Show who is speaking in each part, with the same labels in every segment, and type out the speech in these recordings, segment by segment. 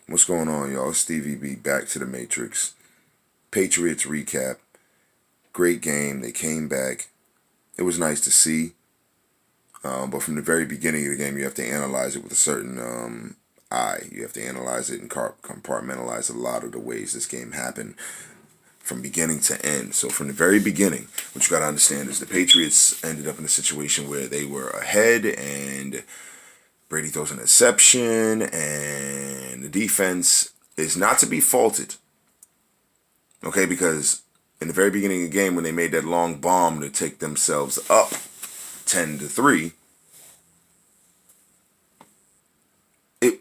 Speaker 1: What's going on, y'all? It's Stevie B back to the Matrix. Patriots recap. Great game. They came back. It was nice to see. But from the very beginning of the game, you have to analyze it with a certain eye. You have to analyze it and compartmentalize a lot of the ways this game happened from beginning to end. So from the very beginning, what you got to understand is the Patriots ended up in a situation where they were ahead and Brady throws an interception, and the defense is not to be faulted. Okay, because in the very beginning of the game, when they made that long bomb to take themselves up 10-3,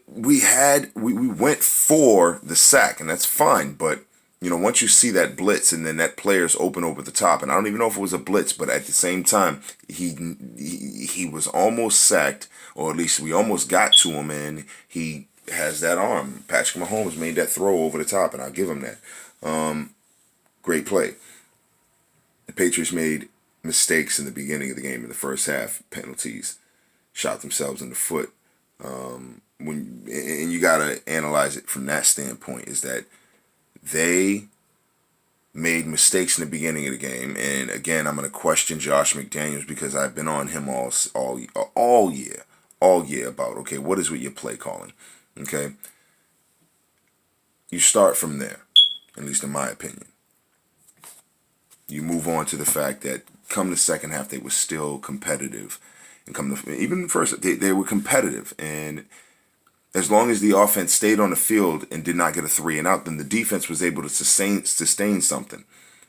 Speaker 1: we went for the sack, and that's fine. But once you see that blitz and then that player's open over the top, and I don't even know if it was a blitz, but at the same time, he was almost sacked, or at least we almost got to him, and he has that arm. Patrick Mahomes made that throw over the top, and I'll give him that. Great play. The Patriots made mistakes in the beginning of the game in the first half, penalties, shot themselves in the foot. And you gotta analyze it from that standpoint, is that they made mistakes in the beginning of the game, and again, I'm gonna question Josh McDaniels because I've been on him all year about, okay, what is with your play calling? Okay, you start from there, at least in my opinion. You move on to the fact that come the second half, they were still competitive, and even the first, they were competitive, and as long as the offense stayed on the field and did not get a 3-and-out, then the defense was able to sustain something.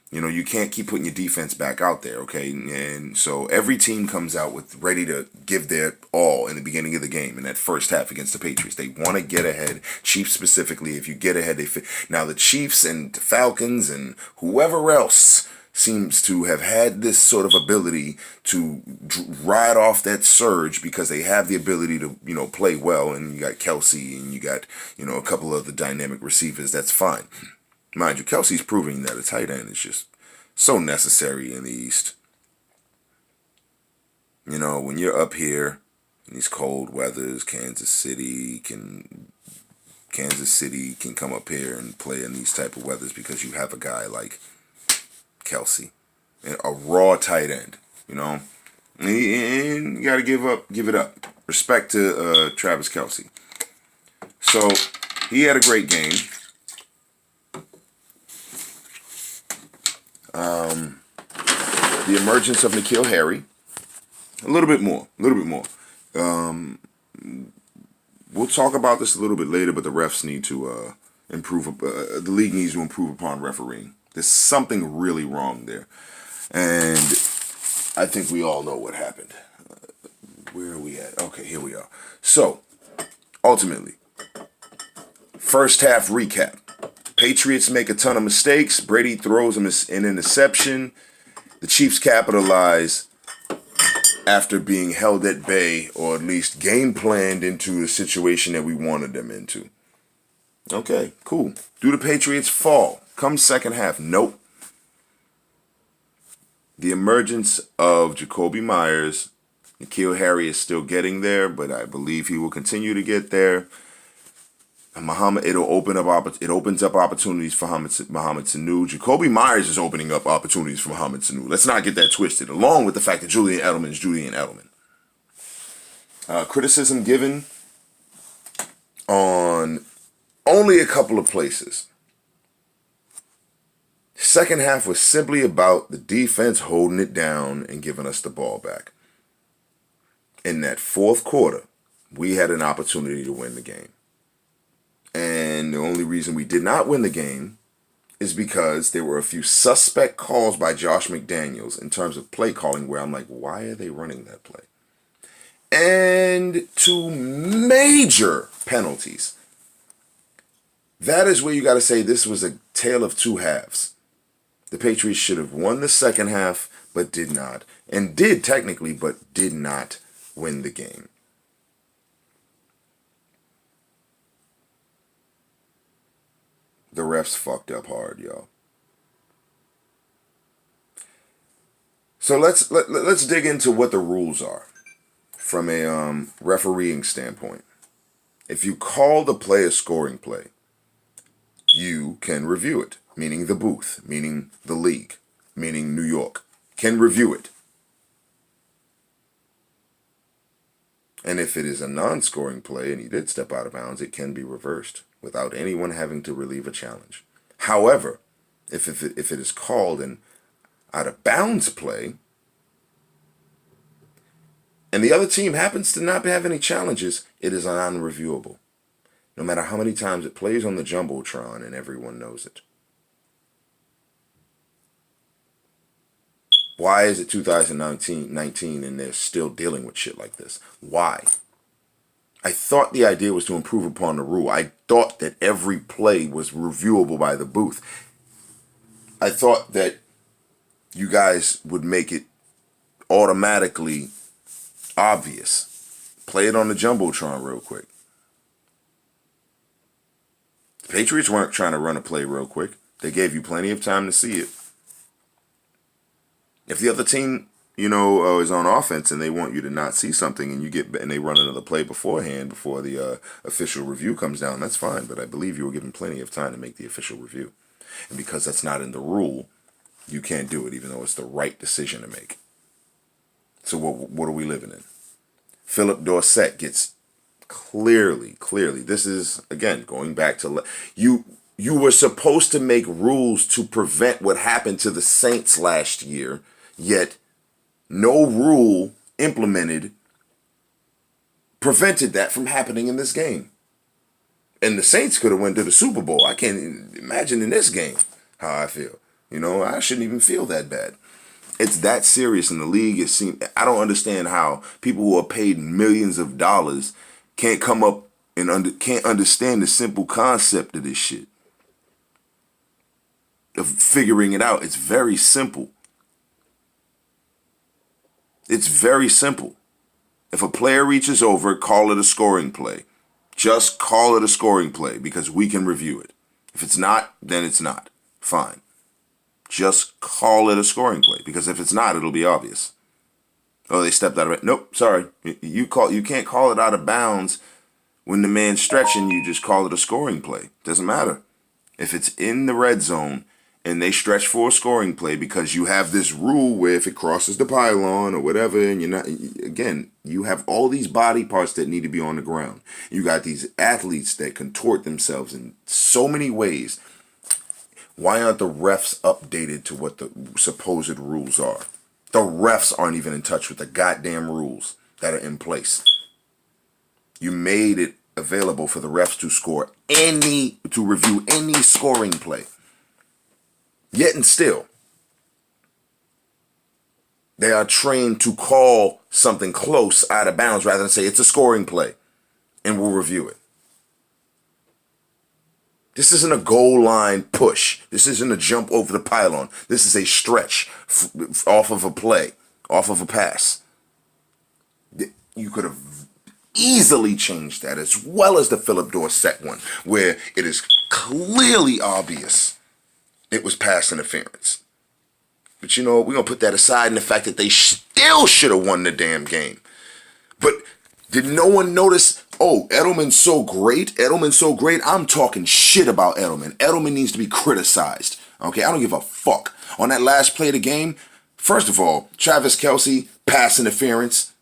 Speaker 1: You can't keep putting your defense back out there, okay? And so every team comes out with ready to give their all in the beginning of the game in that first half against the Patriots. They want to get ahead. Chiefs specifically, if you get ahead, they fit. Now the Chiefs and the Falcons and whoever else seems to have had this sort of ability to ride off that surge because they have the ability to, play well. And you got Kelsey and you got, a couple of the dynamic receivers. That's fine. Mind you, Kelsey's proving that a tight end is just so necessary in the East. When you're up here in these cold weathers, Kansas City can come up here and play in these type of weathers because you have a guy like Kelsey, a raw tight end, and you got to give it up. Respect to Travis Kelsey. So he had a great game. The emergence of N'Keal Harry, a little bit more. We'll talk about this a little bit later, but the refs need to improve. The league needs to improve upon refereeing. There's something really wrong there. And I think we all know what happened. Where are we at? Okay, here we are. So, ultimately, first half recap. Patriots make a ton of mistakes. Brady throws them an interception. The Chiefs capitalize after being held at bay, or at least game planned into a situation that we wanted them into. Okay, cool. Do the Patriots fall? Come second half, nope. The emergence of Jacoby Myers, N'Keal Harry is still getting there, but I believe he will continue to get there. And it opens up opportunities for Mohamed Sanu. Jacoby Myers is opening up opportunities for Mohamed Sanu. Let's not get that twisted. Along with the fact that Julian Edelman is Julian Edelman. Criticism given on only a couple of places. Second half was simply about the defense holding it down and giving us the ball back. In that fourth quarter, we had an opportunity to win the game. And the only reason we did not win the game is because there were a few suspect calls by Josh McDaniels in terms of play calling where I'm like, why are they running that play? And two major penalties. That is where you got to say this was a tale of two halves. The Patriots should have won the second half, but did not. And did technically, but did not win the game. The refs fucked up hard, y'all. So let's dig into what the rules are from a refereeing standpoint. If you call the play a scoring play, you can review it, meaning the booth, meaning the league, meaning New York, can review it. And if it is a non-scoring play and he did step out of bounds, it can be reversed without anyone having to relieve a challenge. However, if it is called an out of bounds play, and the other team happens to not have any challenges, it is non-reviewable. No matter how many times it plays on the Jumbotron and everyone knows it. Why is it 2019 and they're still dealing with shit like this? Why? I thought the idea was to improve upon the rule. I thought that every play was reviewable by the booth. I thought that you guys would make it automatically obvious. Play it on the Jumbotron real quick. The Patriots weren't trying to run a play real quick. They gave you plenty of time to see it. If the other team, is on offense and they want you to not see something and they run another play beforehand before the official review comes down, that's fine. But I believe you were given plenty of time to make the official review. And because that's not in the rule, you can't do it, even though it's the right decision to make. So what are we living in? Philip Dorsett gets clearly, this is, again, going back to, you were supposed to make rules to prevent what happened to the Saints last year, yet no rule implemented prevented that from happening in this game. And the Saints could have went to the Super Bowl. I can't imagine in this game how I feel. I shouldn't even feel that bad. It's that serious in the league. I don't understand how people who are paid millions of dollars can't come up and can't understand the simple concept of this shit. Of figuring it out. It's very simple. It's very simple. If a player reaches over, call it a scoring play. Just call it a scoring play because we can review it. If it's not, then it's not. Fine. Just call it a scoring play because if it's not, it'll be obvious. Oh, they stepped out of it. Nope, sorry. You can't call it out of bounds when the man's stretching. You just call it a scoring play. Doesn't matter. If it's in the red zone and they stretch for a scoring play because you have this rule where if it crosses the pylon or whatever, and you have all these body parts that need to be on the ground. You got these athletes that contort themselves in so many ways. Why aren't the refs updated to what the supposed rules are? The refs aren't even in touch with the goddamn rules that are in place. You made it available for the refs to review any scoring play. Yet and still, they are trained to call something close out of bounds rather than say it's a scoring play and we'll review it. This isn't a goal line push. This isn't a jump over the pylon. This is a stretch off of a play, off of a pass. You could have easily changed that, as well as the Philip Dorsett one, where it is clearly obvious it was pass interference. But we're going to put that aside in the fact that they still should have won the damn game. But did no one notice, oh, Edelman's so great, I'm talking shit about Edelman. Edelman needs to be criticized. Okay, I don't give a fuck. On that last play of the game, first of all, Travis Kelce, pass interference,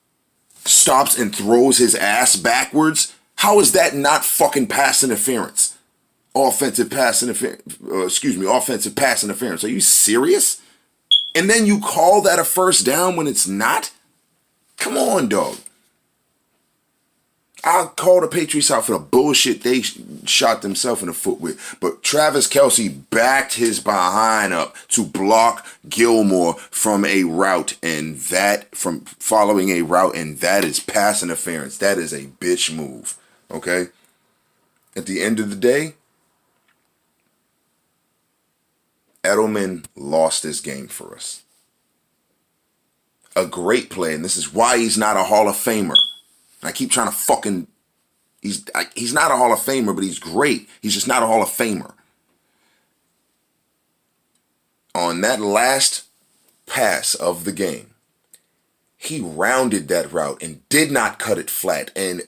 Speaker 1: stops and throws his ass backwards. How is that not fucking pass interference? Offensive pass interference. Are you serious? And then you call that a first down when it's not? Come on, dog. I'll call the Patriots out for the bullshit they shot themselves in the foot with. But Travis Kelce backed his behind up to block Gilmore from a route, and from following a route, and that is pass interference. That is a bitch move. Okay? At the end of the day, Edelman lost this game for us. A great play, and this is why he's not a Hall of Famer. I keep trying to he's not a Hall of Famer, but he's great. He's just not a Hall of Famer. On that last pass of the game, he rounded that route and did not cut it flat. And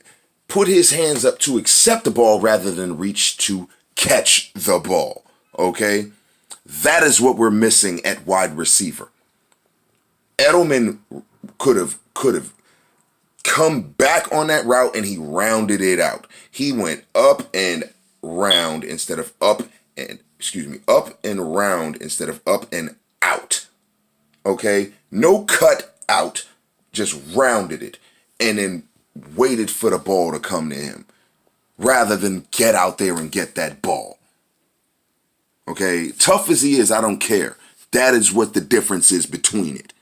Speaker 1: put his hands up to accept the ball rather than reach to catch the ball. Okay? That is what we're missing at wide receiver. Edelman could have come back on that route and he rounded it out. He went up and round instead of up and round instead of up and out. Okay? No cut out, just rounded it and then waited for the ball to come to him rather than get out there and get that ball. Okay? Tough as he is, I don't care. That is what the difference is between it.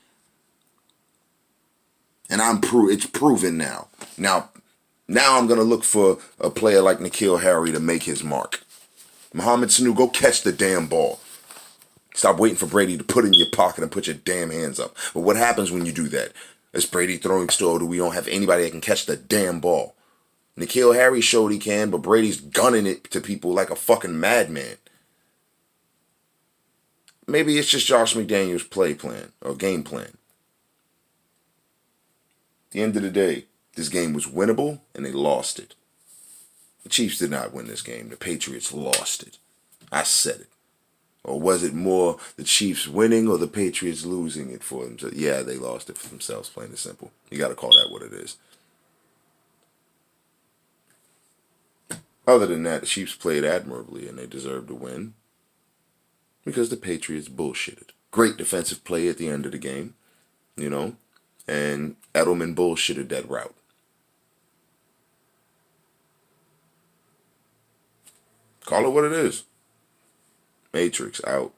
Speaker 1: And it's proven now. Now I'm going to look for a player like N'Keal Harry to make his mark. Mohamed Sanu, go catch the damn ball. Stop waiting for Brady to put it in your pocket and put your damn hands up. But what happens when you do that? Is Brady throwing still, or do we don't have anybody that can catch the damn ball? N'Keal Harry showed he can, but Brady's gunning it to people like a fucking madman. Maybe it's just Josh McDaniels' play plan or game plan. At the end of the day, this game was winnable and they lost it. The Chiefs did not win this game. The Patriots lost it. I said it. Or was it more the Chiefs winning or the Patriots losing it for themselves? Yeah, they lost it for themselves, plain and simple. You got to call that what it is. Other than that, the Chiefs played admirably and they deserved to win because the Patriots bullshitted. Great defensive play at the end of the game, and Edelman bullshitted that route. Call it what it is. Matrix out.